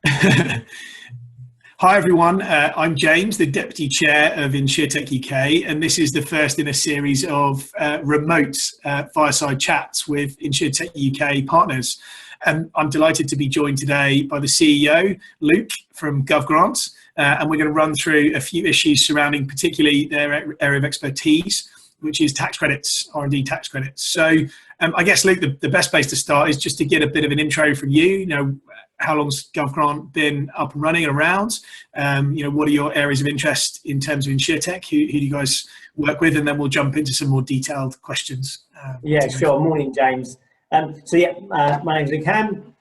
Hi everyone, I'm James, the Deputy Chair of Insurtech UK, and this is the first in a series of remote fireside chats with Insurtech UK partners. I'm delighted to be joined today by the CEO, Luke from GovGrant, and we're going to run through a few issues surrounding particularly their area of expertise, which is tax credits, R&D tax credits. So I guess, Luke, the best place to start is just to get a bit of an intro from you. You know, how long's GovGrant been up and running and around? What are your areas of interest in terms of Insurtech? Who do you guys work with? And then we'll jump into some more detailed questions. Yeah, sure. Morning, James. My name's Luke Hamm.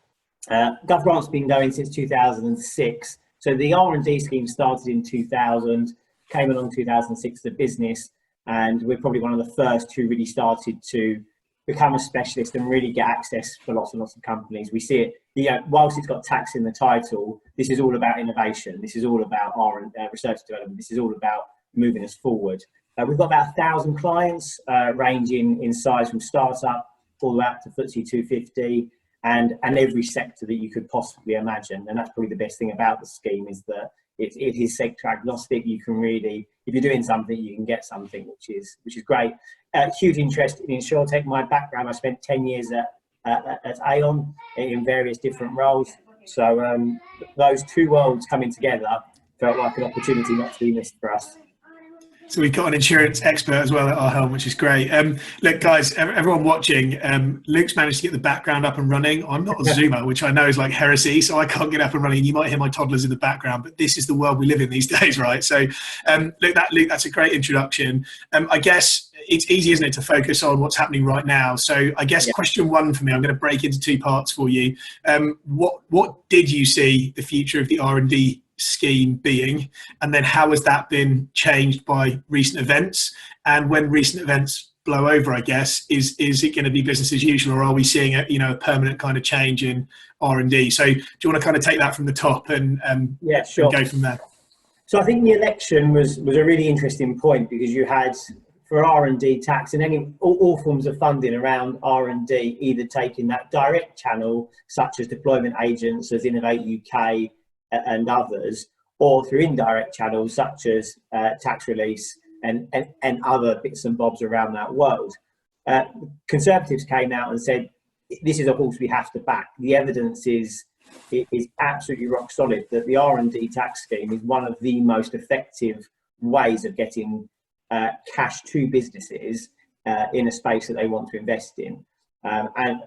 GovGrant's been going since 2006. So the R&D scheme started in 2000, came along 2006 as a business, and we're probably one of the first who really started to become a specialist and really get access for lots and lots of companies. We see it, whilst it's got tax in the title, this is all about innovation. This is all about research and development. This is all about moving us forward. We've got about 1,000 clients, ranging in size from startup all the way up to FTSE 250 and every sector that you could possibly imagine. And that's probably the best thing about the scheme, is that it is sector agnostic. You can really, if you're doing something, you can get something, which is great. Huge interest in Insurtech. My background, I spent 10 years at Aon in various different roles. So those two worlds coming together felt like an opportunity not to be missed for us. So we've got an insurance expert as well at our helm, which is great. Look, guys, everyone watching, Luke's managed to get the background up and running. I'm not a Zoomer, which I know is like heresy, so I can't get up and running. You might hear my toddlers in the background, but this is the world we live in these days, right? So, Luke, that's a great introduction. I guess it's easy, isn't it, to focus on what's happening right now. So I guess question one for me, I'm going to break into two parts for you. What did you see the future of the R&D scheme being, and then how has that been changed by recent events? And when recent events blow over, I guess, is it going to be business as usual, or are we seeing a permanent kind of change in R&D? So do you want to kind of take that from the top and sure, and go from there? So I think the election was a really interesting point, because you had, for R&D tax and all forms of funding around R&D, either taking that direct channel, such as deployment agents as Innovate UK and others, or through indirect channels such as tax release and other bits and bobs around that world. Conservatives came out and said, this is a horse we have to back. The evidence is absolutely rock solid that the R&D tax scheme is one of the most effective ways of getting cash to businesses in a space that they want to invest in. And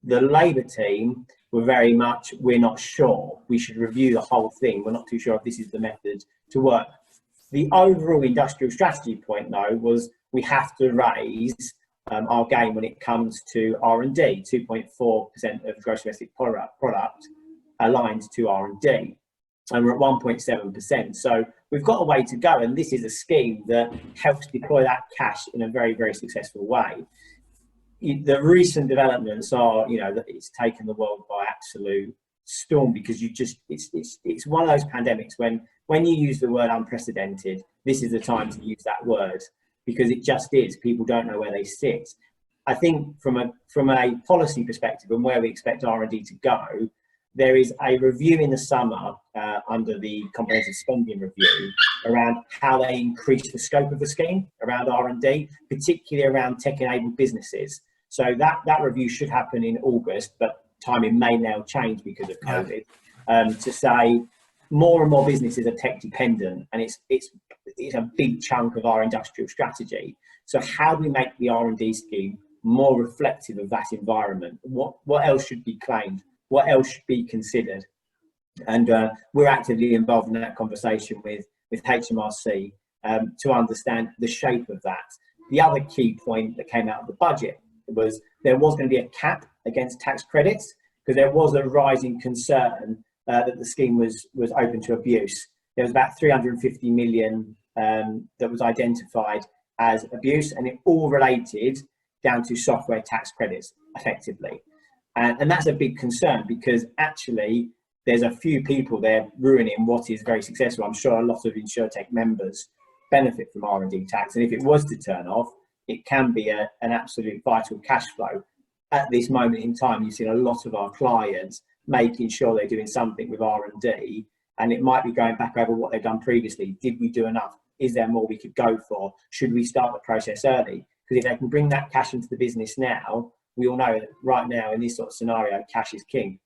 the Labour team were very much, we're not sure. We should review the whole thing. We're not too sure if this is the method to work. The overall industrial strategy point, though, was we have to raise our game when it comes to R&D. 2.4% of gross domestic product aligned to R&D. And we're at 1.7%. So we've got a way to go. And this is a scheme that helps deploy that cash in a very, very successful way. The recent developments are, that it's taken the world by absolute storm, because it's one of those pandemics when you use the word unprecedented, this is the time to use that word, because it just is. People don't know where they sit. I think from a policy perspective and where we expect R&D to go, there is a review in the summer under the comprehensive spending review around how they increase the scope of the scheme around R&D, particularly around tech-enabled businesses. So that review should happen in August, but timing may now change because of COVID. To say more and more businesses are tech dependent, and it's a big chunk of our industrial strategy. So how do we make the R&D scheme more reflective of that environment? What else should be claimed? What else should be considered? And we're actively involved in that conversation with HMRC to understand the shape of that. The other key point that came out of the budget was there was going to be a cap against tax credits, because there was a rising concern that the scheme was open to abuse. There was about 350 million that was identified as abuse, and it all related down to software tax credits, effectively. And that's a big concern, because actually there's a few people there ruining what is very successful. I'm sure a lot of Insurtech members benefit from R&D tax, and if it was to turn off, it can be an absolute vital cash flow. At this moment in time, you've seen a lot of our clients making sure they're doing something with R&D, and it might be going back over what they've done previously. Did we do enough? Is there more we could go for? Should we start the process early? Because if they can bring that cash into the business now, we all know that right now in this sort of scenario, cash is king.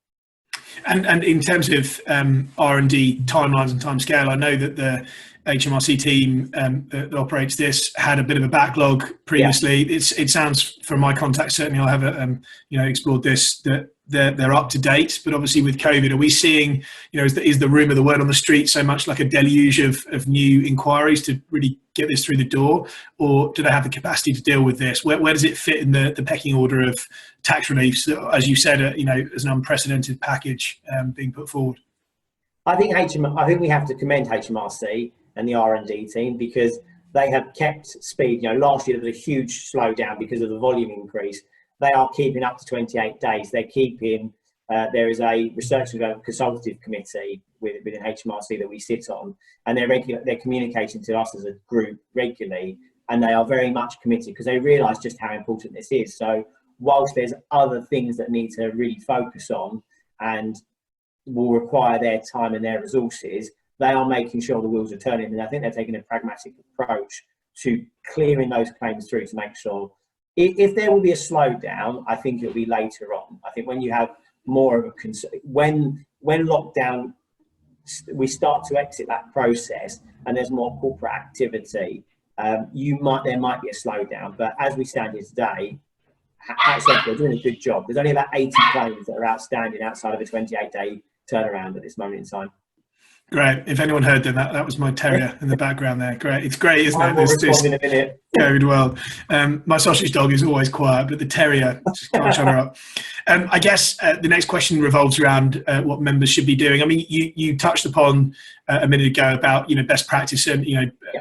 And in terms of R&D timelines and timescale, I know that the HMRC team that operates this had a bit of a backlog previously. Yeah. It sounds from my contacts, certainly I haven't explored this, that they're up to date. But obviously with COVID, are we seeing, is the rumour, the word on the street so much like a deluge of new inquiries to really get this through the door? Or do they have the capacity to deal with this? Where does it fit in the pecking order of tax reliefs, as you said, as an unprecedented package being put forward? I think we have to commend HMRC and the R&D team, because they have kept speed. Last year there was a huge slowdown because of the volume increase. They are keeping up to 28 days. They're keeping, there is a research and development consultative committee within HMRC that we sit on, and they're communicating to us as a group regularly, and they are very much committed because they realise just how important this is. So whilst there's other things that need to really focus on and will require their time and their resources, they are making sure the wheels are turning. And I think they're taking a pragmatic approach to clearing those claims through to make sure, if there will be a slowdown, I think it'll be later on. I think when you have more of a concern, when lockdown, we start to exit that process and there's more corporate activity, there might be a slowdown. But as we stand here today, they're doing a good job. There's only about 80 claims that are outstanding outside of a 28-day turnaround at this moment in time. Great. If anyone heard them, that was my terrier in the background there. Great. It's great, isn't it? Respond in a minute. COVID well. My sausage dog is always quiet, but the terrier just can't shut her up. I guess the next question revolves around what members should be doing. I mean, you touched upon a minute ago about best practice and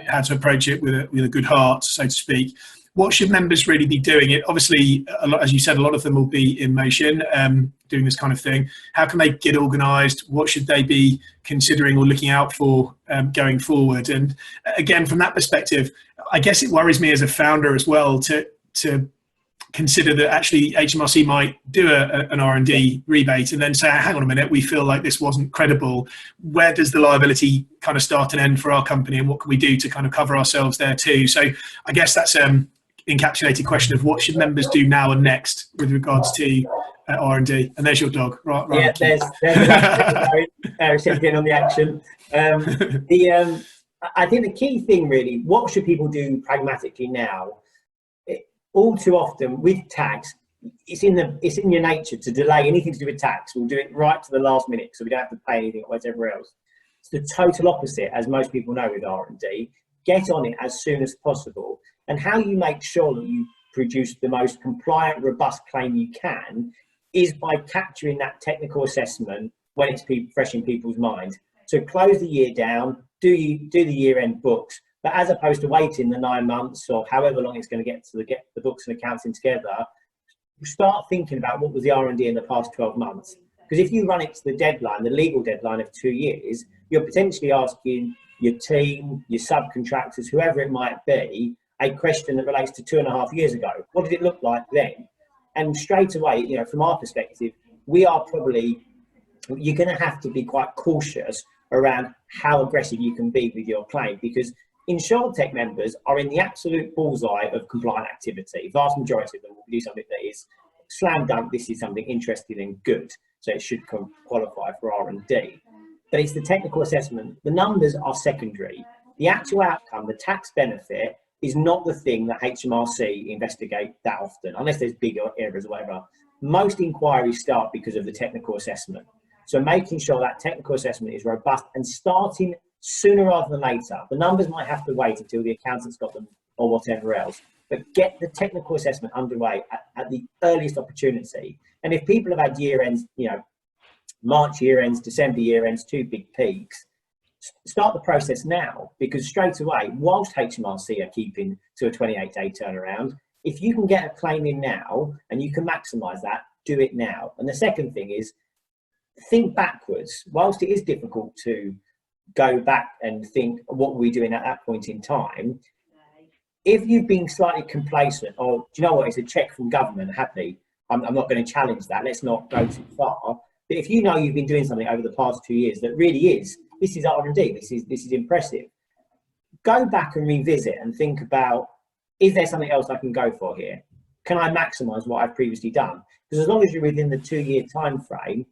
how to approach it with a good heart, so to speak. What should members really be doing? It obviously, as you said, a lot of them will be in motion doing this kind of thing. How can they get organised? What should they be considering or looking out for going forward? And again, from that perspective, I guess it worries me as a founder as well to consider that actually HMRC might do an R&D rebate and then say, hang on a minute, we feel like this wasn't credible. Where does the liability kind of start and end for our company, and what can we do to kind of cover ourselves there too? So I guess that's encapsulated question of what should members do now and next with regards to R&D. And there's your dog, right? Yeah, there's getting on the action. I think the key thing really, what should people do pragmatically now? All too often with tax, it's in your nature to delay anything to do with tax. We'll do it right to the last minute so we don't have to pay anything or whatever else. It's the total opposite, as most people know with R&D. Get on it as soon as possible. And how you make sure that you produce the most compliant, robust claim you can is by capturing that technical assessment when it's fresh in people's minds. So close the year down, do the year-end books, but as opposed to waiting the 9 months or however long it's going to get to get the books and accounting together, start thinking about what was the R&D in the past 12 months. Because if you run it to the deadline, the legal deadline of 2 years, you're potentially asking your team, your subcontractors, whoever it might be, a question that relates to 2.5 years ago. What did it look like then? And straight away, from our perspective, you're going to have to be quite cautious around how aggressive you can be with your claim, because Insurtech members are in the absolute bullseye of compliant activity. Vast majority of them will do something that is slam dunk. This is something interesting and good, so it should qualify for R&D. But it's the technical assessment. The numbers are secondary. The actual outcome, the tax benefit, is not the thing that HMRC investigate that often, unless there's big errors or whatever. Most inquiries start because of the technical assessment. So making sure that technical assessment is robust and starting sooner rather than later. The numbers might have to wait until the accountant's got them or whatever else, but get the technical assessment underway at the earliest opportunity. And if people have had year ends, March year ends, December year ends, 2 big peaks, start the process now, because straight away, whilst HMRC are keeping to a 28-day turnaround, if you can get a claim in now and you can maximise that, do it now. And the second thing is, think backwards. Whilst it is difficult to go back and think, what were we doing at that point in time? If you've been slightly complacent, or do you know what, it's a check from government, happy, I'm not going to challenge that, let's not go too far. But if you know you've been doing something over the past 2 years that really this is R&D, this is impressive, go back and revisit and think about, is there something else I can go for here? Can I maximise what I've previously done? Because as long as you're within the 2-year time frame,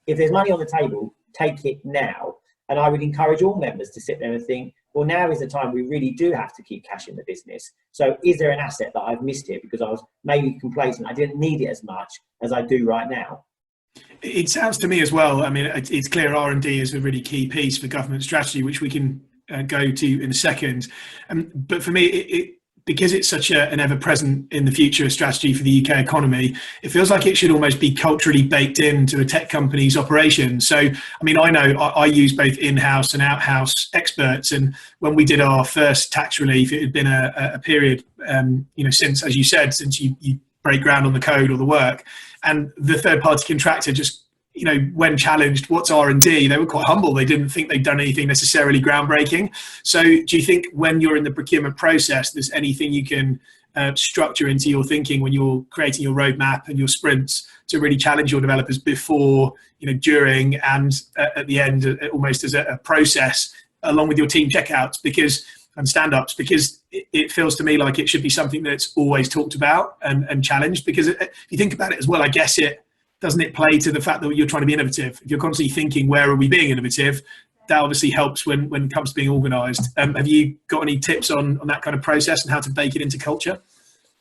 if there's money on the table, take it now. And I would encourage all members to sit there and think, well, now is the time we really do have to keep cash in the business. So is there an asset that I've missed here because I was maybe complacent, I didn't need it as much as I do right now? It sounds to me as well, I mean, it's clear R&D is a really key piece for government strategy, which we can go to in a second. But for me, because it's such an ever-present in the future strategy for the UK economy, it feels like it should almost be culturally baked into a tech company's operation. So, I mean, I know I use both in-house and out-house experts, and when we did our first tax relief, it had been a period, since, as you said, since you break ground on the code or the work, and the third-party contractor just, when challenged, what's R&D, they were quite humble. They didn't think they'd done anything necessarily groundbreaking. So do you think when you're in the procurement process, there's anything you can structure into your thinking when you're creating your roadmap and your sprints to really challenge your developers before, during, and at the end, almost as a process, along with your team checkouts and stand-ups, because it feels to me like it should be something that's always talked about and challenged? Because if you think about it as well, I guess doesn't it play to the fact that you're trying to be innovative? If you're constantly thinking, where are we being innovative? That obviously helps when it comes to being organised. Have you got any tips on that kind of process and how to bake it into culture?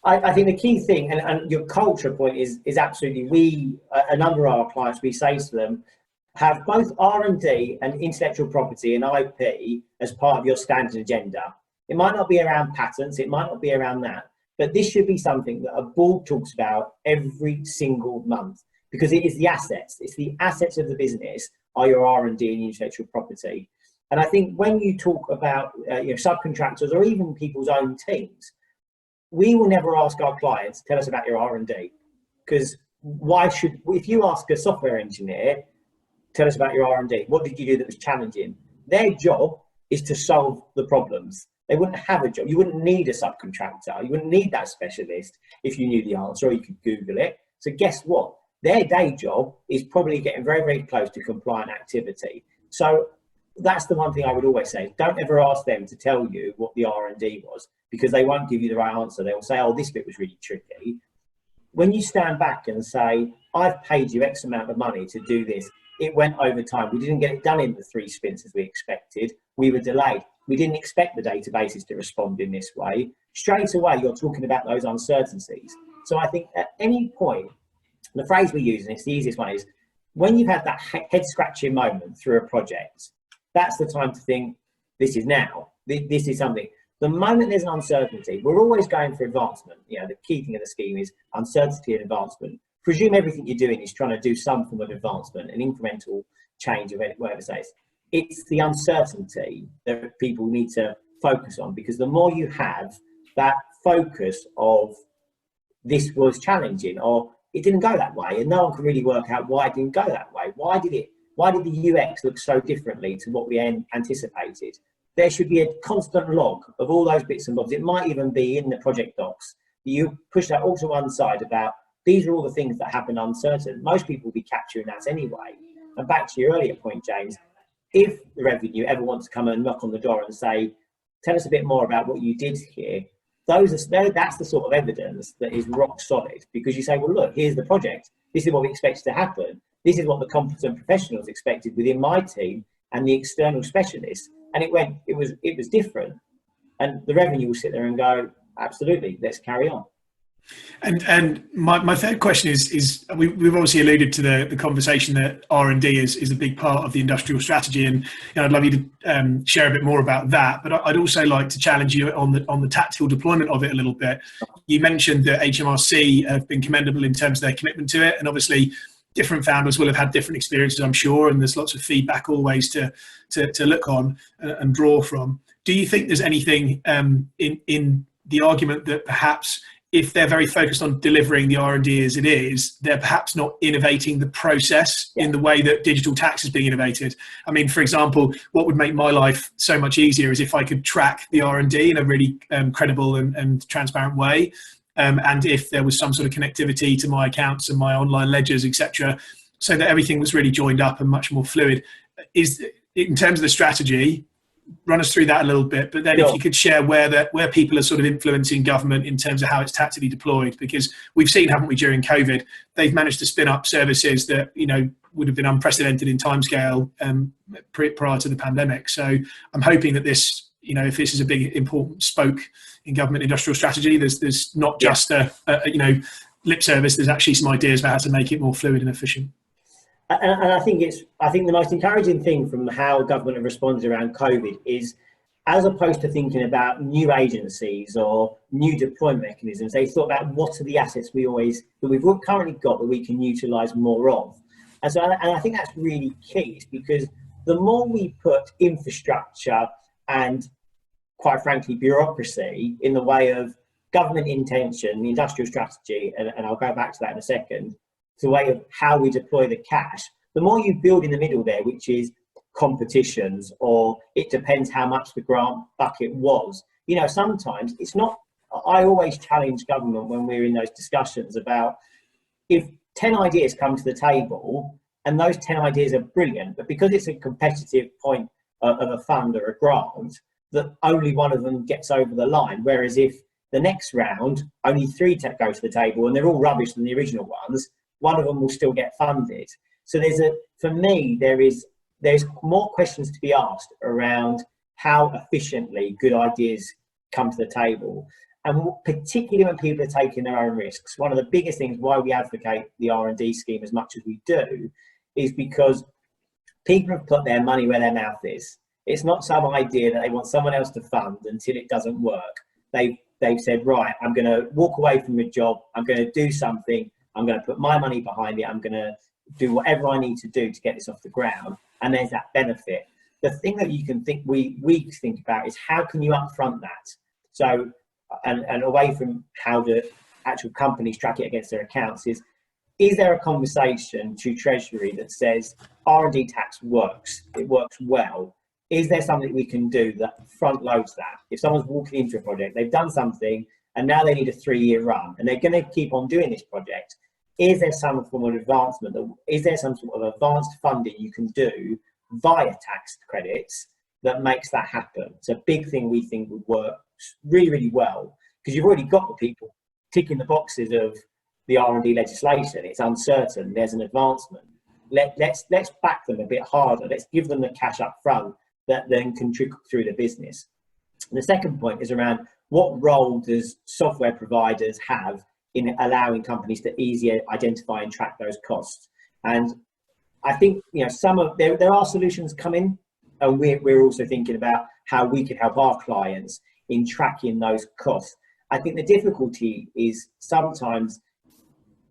I think the key thing, and your culture point is absolutely, a number of our clients, we say to them, have both R&D and intellectual property and IP as part of your standard agenda. It might not be around patents, it might not be around that, but this should be something that a board talks about every single month, because it is the assets. It's the assets of the business are your R&D and intellectual property. And I think when you talk about subcontractors or even people's own teams, we will never ask our clients, tell us about your R&D, because if you ask a software engineer, tell us about your R&D, what did you do that was challenging? Their job is to solve the problems. They wouldn't have a job. You wouldn't need a subcontractor. You wouldn't need that specialist if you knew the answer, or you could Google it. So guess what? Their day job is probably getting very, very close to compliant activity. So that's the one thing I would always say. Don't ever ask them to tell you what the R&D was, because they won't give you the right answer. They will say, oh, this bit was really tricky. When you stand back and say, I've paid you X amount of money to do this, it went over time. We didn't get it done in the 3 sprints as we expected. We were delayed. We didn't expect the databases to respond in this way. Straight away, you're talking about those uncertainties. So I think at any point, the phrase we use, and it's the easiest one, is when you've had that head-scratching moment through a project, that's the time to think, this is now. This is something. The moment there's an uncertainty, we're always going for advancement. The key thing of the scheme is uncertainty and advancement. Presume everything you're doing is trying to do some form of advancement, an incremental change of whatever it says. It's the uncertainty that people need to focus on, because the more you have that focus of this was challenging, or it didn't go that way, and no one can really work out why it didn't go that way. Why did the UX look so differently to what we anticipated? There should be a constant log of all those bits and bobs. It might even be in the project docs. You push that all to one side about, these are all the things that happen uncertain. Most people will be capturing that anyway. And back to your earlier point, James, if the revenue ever wants to come and knock on the door and say, tell us a bit more about what you did here, that's the sort of evidence that is rock solid, because you say, well, look, here's the project. This is what we expected to happen. This is what the competent professionals expected within my team and the external specialists. And it was different. And the revenue will sit there and go, absolutely, let's carry on. And my third question is we've obviously alluded to the conversation that R&D is a big part of the industrial strategy, and I'd love you to share a bit more about that. But I'd also like to challenge you on the tactical deployment of it a little bit. You mentioned that HMRC have been commendable in terms of their commitment to it, and obviously different founders will have had different experiences, I'm sure, and there's lots of feedback always to look on and draw from. Do you think there's anything in the argument that perhaps, if they're very focused on delivering the R&D as it is, they're perhaps not innovating the process in the way that digital tax is being innovated? I mean, for example, what would make my life so much easier is if I could track the R&D in a really credible and transparent way. And if there was some sort of connectivity to my accounts and my online ledgers, etc., so that everything was really joined up and much more fluid. Is in terms of the strategy, run us through that a little bit, but then if you could share where people are sort of influencing government in terms of how it's tactically deployed, because we've seen, haven't we, during COVID, they've managed to spin up services that, you know, would have been unprecedented in timescale prior to the pandemic. So I'm hoping that this, you know, if this is a big important spoke in government industrial strategy, there's not just a you know, lip service, there's actually some ideas about how to make it more fluid and efficient. And I think the most encouraging thing from how government have responded around COVID is, as opposed to thinking about new agencies or new deployment mechanisms, they thought about what are the assets that we've currently got that we can utilise more of. And I think that's really key, because the more we put infrastructure and, quite frankly, bureaucracy in the way of government intention, the industrial strategy, and I'll go back to that in a second, the way of how we deploy the cash, the more you build in the middle there, which is competitions, or it depends how much the grant bucket was. You know, sometimes it's not, I always challenge government when we're in those discussions about, if 10 ideas come to the table and those 10 ideas are brilliant, but because it's a competitive point of a fund or a grant, that only one of them gets over the line. Whereas if the next round, only 3 tech go to the table and they're all rubbish than the original ones, one of them will still get funded. So for me, there's more questions to be asked around how efficiently good ideas come to the table. And particularly when people are taking their own risks. One of the biggest things why we advocate the R&D scheme as much as we do is because people have put their money where their mouth is. It's not some idea that they want someone else to fund until it doesn't work. They've said, right, I'm going to walk away from a job, I'm going to do something, I'm going to put my money behind it, I'm going to do whatever I need to do to get this off the ground, and there's that benefit. The thing that you can think we think about is, how can you upfront that? So, and away from how the actual companies track it against their accounts, is there a conversation to Treasury that says R&D tax works, it works well? Is there something we can do that front loads that? If someone's walking into a project, they've done something, and now they need a 3-year run, and they're going to keep on doing this project, is there some form of advancement? Is there some sort of advanced funding you can do via tax credits that makes that happen? It's a big thing we think would work really, really well, because you've already got the people ticking the boxes of the R&D legislation. It's uncertain, there's an advancement. Let's back them a bit harder. Let's give them the cash up front that then can trickle through the business. And the second point is around, what role does software providers have in allowing companies to easier identify and track those costs? And I think, you know, there are solutions coming, and we're also thinking about how we can help our clients in tracking those costs. I think the difficulty is sometimes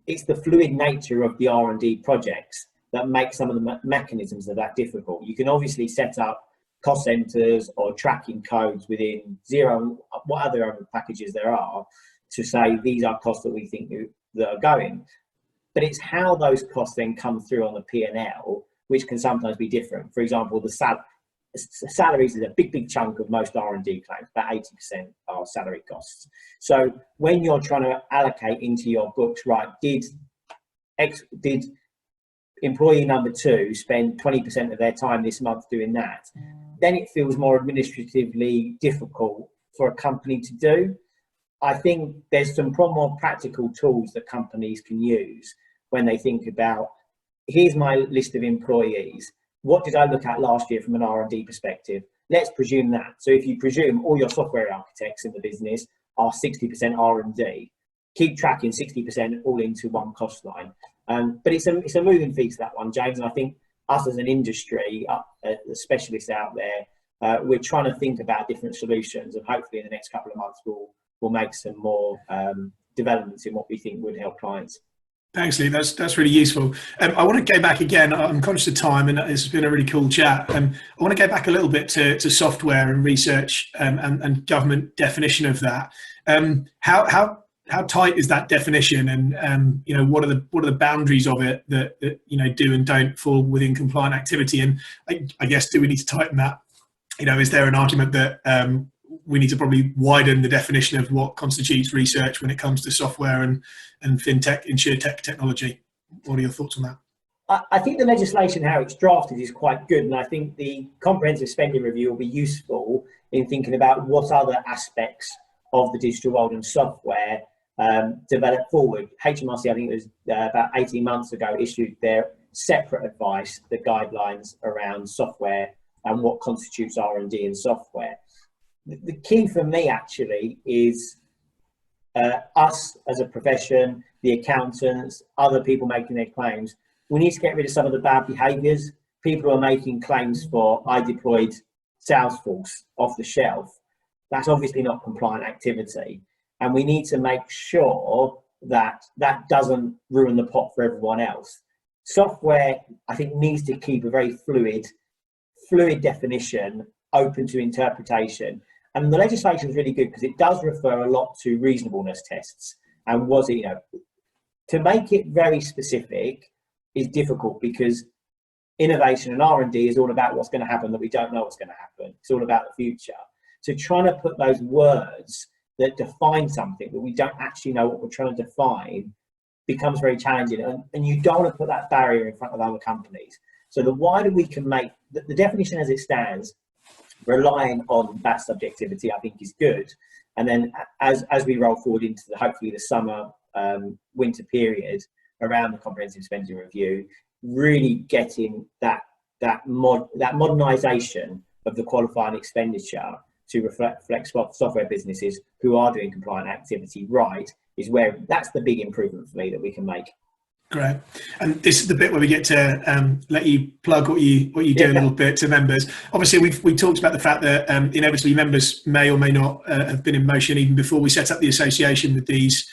it's the fluid nature of the R&D projects that make some of the mechanisms of that difficult. You can obviously set up cost centers or tracking codes within Xero, what other packages there are, to say these are costs that we think that are going. But it's how those costs then come through on the P&L, which can sometimes be different. For example, the salaries is a big chunk of most R&D claims. About 80% are salary costs. So when you're trying to allocate into your books, right, did employee number 2 spend 20% of their time this month doing that, then it feels more administratively difficult for a company to do. I think there's some more practical tools that companies can use when they think about, here's my list of employees. What did I look at last year from an R&D perspective? Let's presume that. So if you presume all your software architects in the business are 60% R&D, keep tracking 60% all into one cost line. But it's a moving feast, that one, James. And I think us as an industry, the specialists out there, we're trying to think about different solutions, and hopefully in the next couple of months we'll make some more developments in what we think would help clients. Thanks, Lee. That's really useful. I want to go back again. I'm conscious of time, and it's been a really cool chat. I want to go back a little bit to software and research and government definition of that. How tight is that definition, and you know, what are the boundaries of it that you know, do and don't fall within compliant activity? And I guess, do we need to tighten that? You know, is there an argument that we need to probably widen the definition of what constitutes research when it comes to software and fintech, insurtech technology? What are your thoughts on that? I think the legislation, how it's drafted, is quite good, and I think the comprehensive spending review will be useful in thinking about what other aspects of the digital world and software develop forward. HMRC, I think it was about 18 months ago, issued their separate advice, the guidelines around software and what constitutes R&D in software. The key for me actually is us as a profession, the accountants, other people making their claims. We need to get rid of some of the bad behaviours. People are making claims for, I deployed Salesforce off the shelf. That's obviously not compliant activity. And we need to make sure that that doesn't ruin the pot for everyone else. Software, I think, needs to keep a very fluid definition, open to interpretation. And the legislation is really good because it does refer a lot to reasonableness tests. And was it, to make it very specific is difficult because innovation and R&D is all about what's going to happen that we don't know what's going to happen. It's all about the future. So trying to put those words that define something that we don't actually know what we're trying to define becomes very challenging. And you don't want to put that barrier in front of other companies. So the wider we can make, the definition as it stands, relying on that subjectivity, I think is good. And then as we roll forward into hopefully the summer, winter period around the comprehensive spending review, really getting that modernisation of the qualifying expenditure to reflect software businesses who are doing compliant activity right is where that's the big improvement for me that we can make. Great. And this is the bit where we get to let you plug what you do a little bit to members. Obviously, we talked about the fact that inevitably members may or may not have been in motion even before we set up the association with these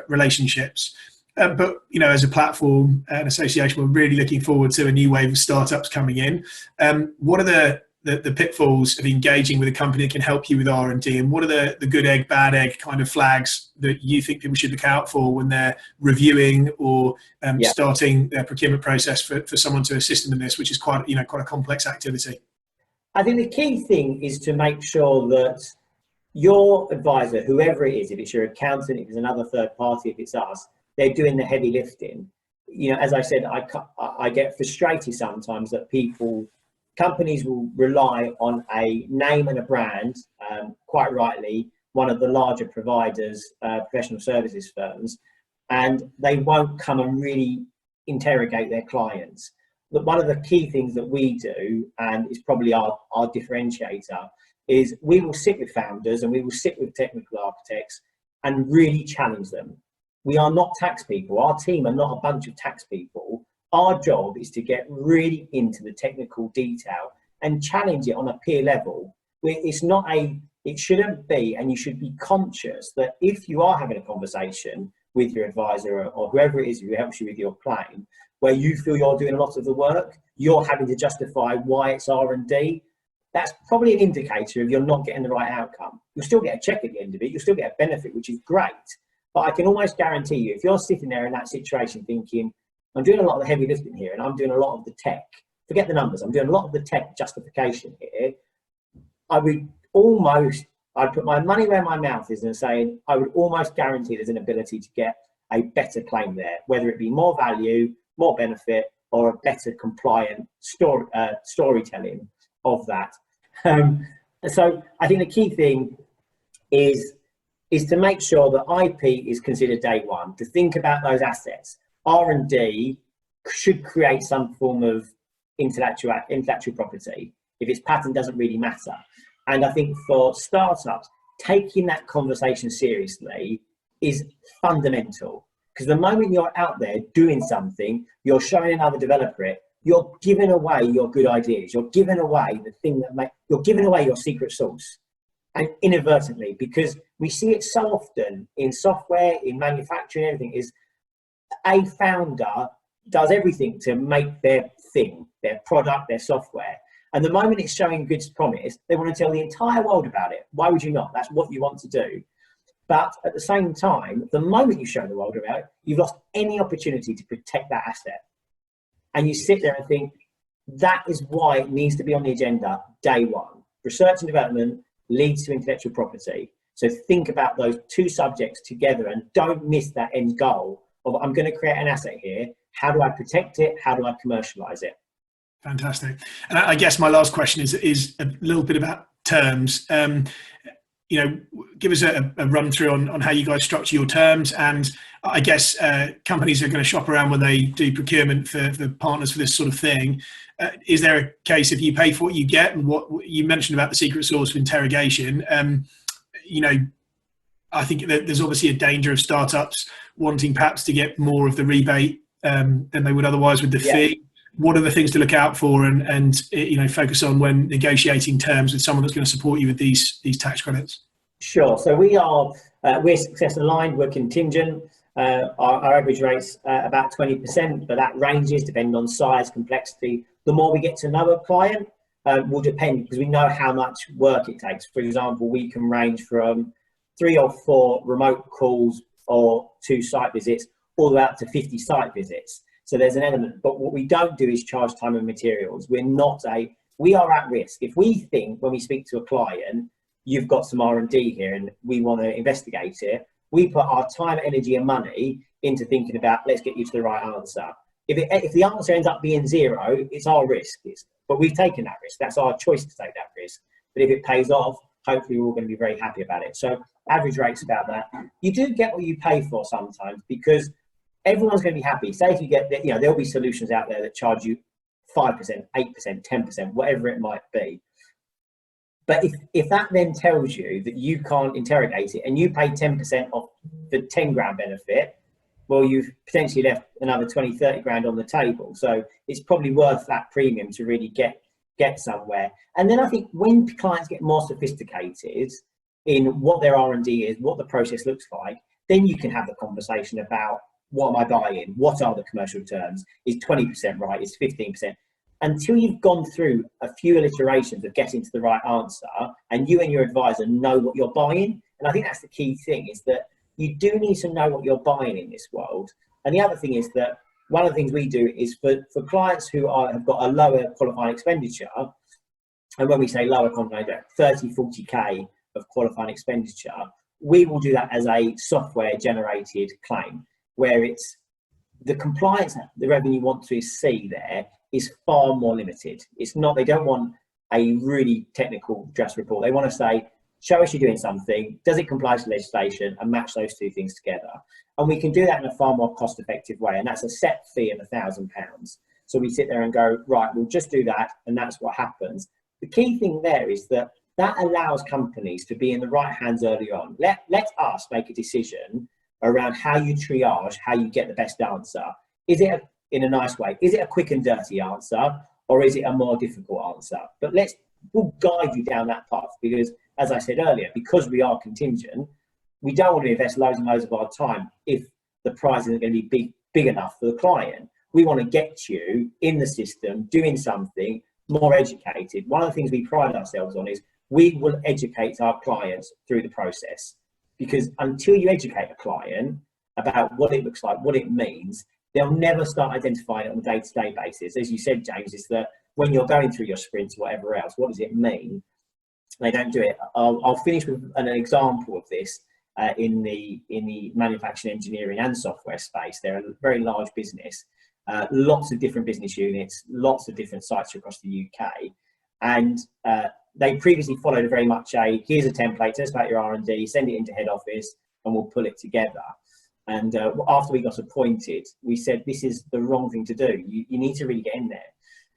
relationships. But, as a platform and association, we're really looking forward to a new wave of startups coming in. What are the pitfalls of engaging with a company that can help you with R&D, and what are the good egg, bad egg kind of flags that you think people should look out for when they're reviewing or starting their procurement process for someone to assist them in this, which is quite a complex activity? I think the key thing is to make sure that your advisor, whoever it is, if it's your accountant, if it's another third party, if it's us, they're doing the heavy lifting. As I said, I get frustrated sometimes that companies will rely on a name and a brand, quite rightly, one of the larger providers, professional services firms, and they won't come and really interrogate their clients. But one of the key things that we do, and is probably our differentiator, is we will sit with founders and we will sit with technical architects and really challenge them. We are not tax people. Our team are not a bunch of tax people. Our job is to get really into the technical detail and challenge it on a peer level. It shouldn't be, and you should be conscious that if you are having a conversation with your advisor or whoever it is who helps you with your claim, where you feel you're doing a lot of the work, you're having to justify why it's R&D, that's probably an indicator of you're not getting the right outcome. You'll still get a check at the end of it. You'll still get a benefit, which is great. But I can almost guarantee you, if you're sitting there in that situation thinking, I'm doing a lot of the heavy lifting here and I'm doing a lot of the tech, forget the numbers, I'm doing a lot of the tech justification here, I'd put my money where my mouth is and say, I would almost guarantee there's an ability to get a better claim there, whether it be more value, more benefit, or a better compliant storytelling of that. So I think the key thing is to make sure that IP is considered day one, to think about those assets. R&D should create some form of intellectual property. If it's patent, doesn't really matter. And I think for startups, taking that conversation seriously is fundamental, because the moment you're out there doing something, you're showing another developer it, you're giving away your good ideas, you're giving away you're giving away your secret sauce. And inadvertently, because we see it so often in software, in manufacturing, everything, is a founder does everything to make their thing, their product, their software. And the moment it's showing good promise, they want to tell the entire world about it. Why would you not? That's what you want to do. But at the same time, the moment you show the world about it, you've lost any opportunity to protect that asset. And you sit there and think, that is why it needs to be on the agenda day one. Research and development leads to intellectual property. So think about those two subjects together and don't miss that end goal of, I'm going to create an asset here. how do I protect it? How do I commercialize it? Fantastic. And I guess my last question is a little bit about terms. You know, give us a run through on how you guys structure your terms, and I guess companies are going to shop around when they do procurement for partners for this sort of thing. Is there a case if you pay for what you get, and what you mentioned about the secret sauce of interrogation? You know, I think that there's obviously a danger of startups wanting perhaps to get more of the rebate than they would otherwise with the fee. What are the things to look out for and you know, focus on when negotiating terms with someone that's going to support you with these tax credits? Sure. So we're success aligned. We're contingent. Our average rate's about 20%, but that ranges depending on size, complexity. The more we get to know a client will depend, because we know how much work it takes. For example, we can range from 3 or 4 remote calls or 2 site visits, all the way up to 50 site visits. So there's an element, but what we don't do is charge time and materials. We are at risk. If we think when we speak to a client, you've got some R&D here and we want to investigate it, we put our time, energy and money into thinking about, let's get you to the right answer. If the answer ends up being 0, it's our risk. But we've taken that risk. That's our choice to take that risk. But if it pays off, hopefully we're all going to be very happy about it. So average rate's about that. You do get what you pay for sometimes, because everyone's going to be happy. Say if you get, you know, there'll be solutions out there that charge you 5%, 8%, 10%, whatever it might be. But if that then tells you that you can't interrogate it and you pay 10% off the 10 grand benefit, well, you've potentially left another 20, 30 grand on the table. So it's probably worth that premium to really get somewhere. And then I think when clients get more sophisticated in what their R&D is, what the process looks like, then you can have the conversation about, what am I buying? What are the commercial terms? Is 20% right? Is 15%? Until you've gone through a few iterations of getting to the right answer, and you and your advisor know what you're buying. And I think that's the key thing, is that you do need to know what you're buying in this world. And the other thing is that one of the things we do is for clients who have got a lower qualifying expenditure, and when we say lower qualifying, 30, 40K of qualifying expenditure, we will do that as a software generated claim, where it's the compliance, the revenue you want to see there is far more limited. It's not, they don't want a really technical dress report. They want to say, show us you're doing something, does it comply to legislation, and match those 2 things together. And we can do that in a far more cost effective way. And that's a set fee of £1,000. So we sit there and go, right, we'll just do that. And that's what happens. The key thing there is that allows companies to be in the right hands early on. Let us make a decision around how you triage, how you get the best answer. Is it in a nice way? Is it a quick and dirty answer, or is it a more difficult answer? But we'll guide you down that path, because as I said earlier, because we are contingent, we don't want to invest loads and loads of our time if the prize isn't going to be big enough for the client. We want to get you in the system, doing something more educated. One of the things we pride ourselves on is we will educate our clients through the process. Because until you educate a client about what it looks like, what it means, they'll never start identifying it on a day-to-day basis. As you said, James, is that when you're going through your sprints or whatever else, what does it mean? They don't do it. I'll finish with an example of this in the manufacturing, engineering and software space. They're a very large business, lots of different business units, lots of different sites across the UK. And they previously followed very much here's a template, tell us about your R&D, send it into head office and we'll pull it together. And after we got appointed, we said, this is the wrong thing to do. You need to really get in there.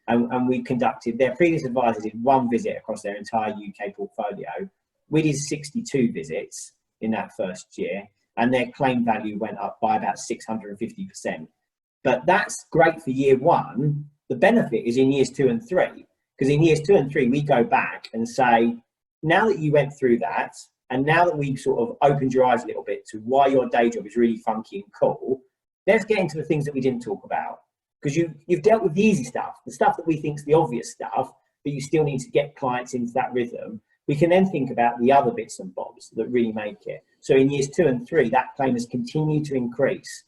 And we conducted, their previous advisors did 1 visit across their entire UK portfolio. We did 62 visits in that first year, and their claim value went up by about 650%. But that's great for year 1. The benefit is in years 2 and 3. Because in years 2 and 3, we go back and say, now that you went through that, and now that we've sort of opened your eyes a little bit to why your day job is really funky and cool, let's get into the things that we didn't talk about. Because you've dealt with the easy stuff, the stuff that we think is the obvious stuff, but you still need to get clients into that rhythm. We can then think about the other bits and bobs that really make it. So in years 2 and 3, that claim has continued to increase.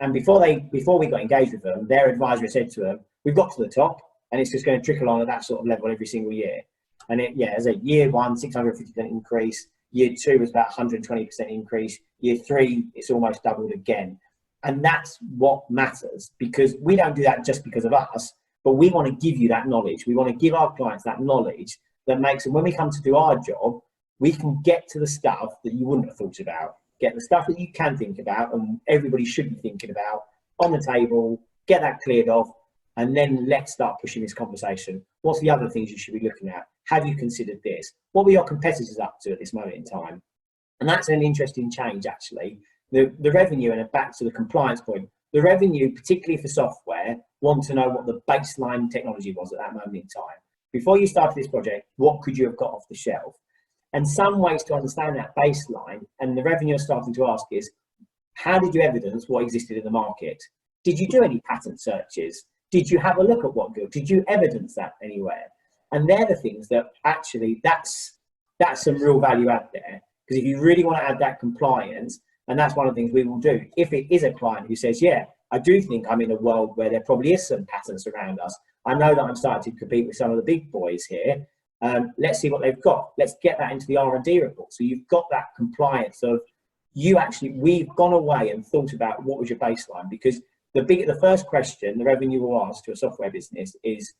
And before we got engaged with them, their advisor said to them, we've got to the top, and it's just going to trickle on at that sort of level every single year. And as a year 1, 650% increase. Year 2 was about 120% increase. Year 3, it's almost doubled again. And that's what matters, because we don't do that just because of us, but we want to give you that knowledge. We want to give our clients that knowledge that makes them, when we come to do our job, we can get to the stuff that you wouldn't have thought about, get the stuff that you can think about and everybody should be thinking about on the table, get that cleared off, and then let's start pushing this conversation. What's the other things you should be looking at? Have you considered this? What were your competitors up to at this moment in time? And that's an interesting change, actually. The revenue, and back to the compliance point, the revenue, particularly for software, want to know what the baseline technology was at that moment in time. Before you started this project, what could you have got off the shelf? And some ways to understand that baseline, and the revenue are starting to ask is, how did you evidence what existed in the market? Did you do any patent searches? Did you have a look at what good? Did you evidence that anywhere? And they're the things that actually, that's some real value out there. Because if you really want to add that compliance, and that's one of the things we will do. If it is a client who says, yeah, I do think I'm in a world where there probably is some patents around us. I know that I'm starting to compete with some of the big boys here. Let's see what they've got. Let's get that into the R&D report. So you've got that compliance of we've gone away and thought about what was your baseline, because the first question the revenue will ask to a software business is,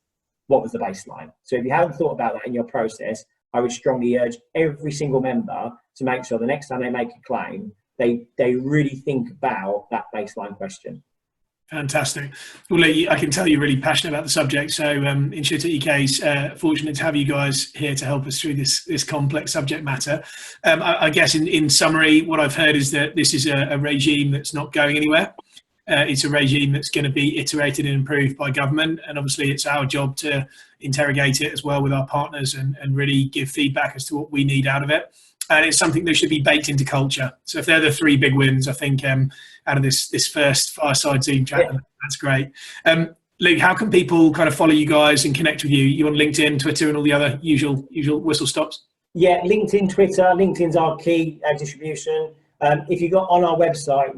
what was the baseline? So if you haven't thought about that in your process, I would strongly urge every single member to make sure the next time they make a claim, they really think about that baseline question. Fantastic. Well, Lee, I can tell you're really passionate about the subject. So Insurtech UK is fortunate to have you guys here to help us through this complex subject matter. I guess in summary, what I've heard is that this is a regime that's not going anywhere. It's a regime that's going to be iterated and improved by government. And obviously it's our job to interrogate it as well with our partners and really give feedback as to what we need out of it. And it's something that should be baked into culture. So if they're the three big wins, I think out of this first Fireside Zoom chat, yeah, that's great. Luke, how can people kind of follow you guys and connect with you? You on LinkedIn, Twitter, and all the other usual whistle stops? Yeah, LinkedIn, Twitter. LinkedIn's our key distribution. If you go on our website,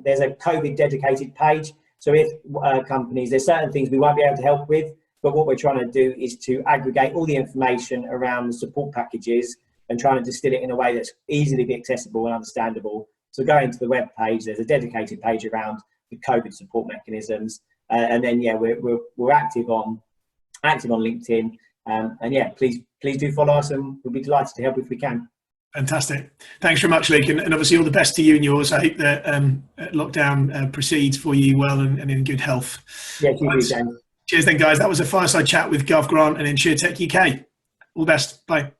there's a COVID dedicated page. So if companies, there's certain things we won't be able to help with, but what we're trying to do is to aggregate all the information around the support packages and trying to distill it in a way that's easily be accessible and understandable. So go into the web page, there's a dedicated page around the COVID support mechanisms. And then, yeah, we're active on LinkedIn. And yeah, please do follow us, and we'll be delighted to help if we can. Fantastic. Thanks very much, Luke. And obviously all the best to you and yours. I hope that lockdown proceeds for you well and in good health. Yeah, you too, James. Cheers then, guys. That was a Fireside Chat with GovGrant and Insurtech UK. All the best. Bye.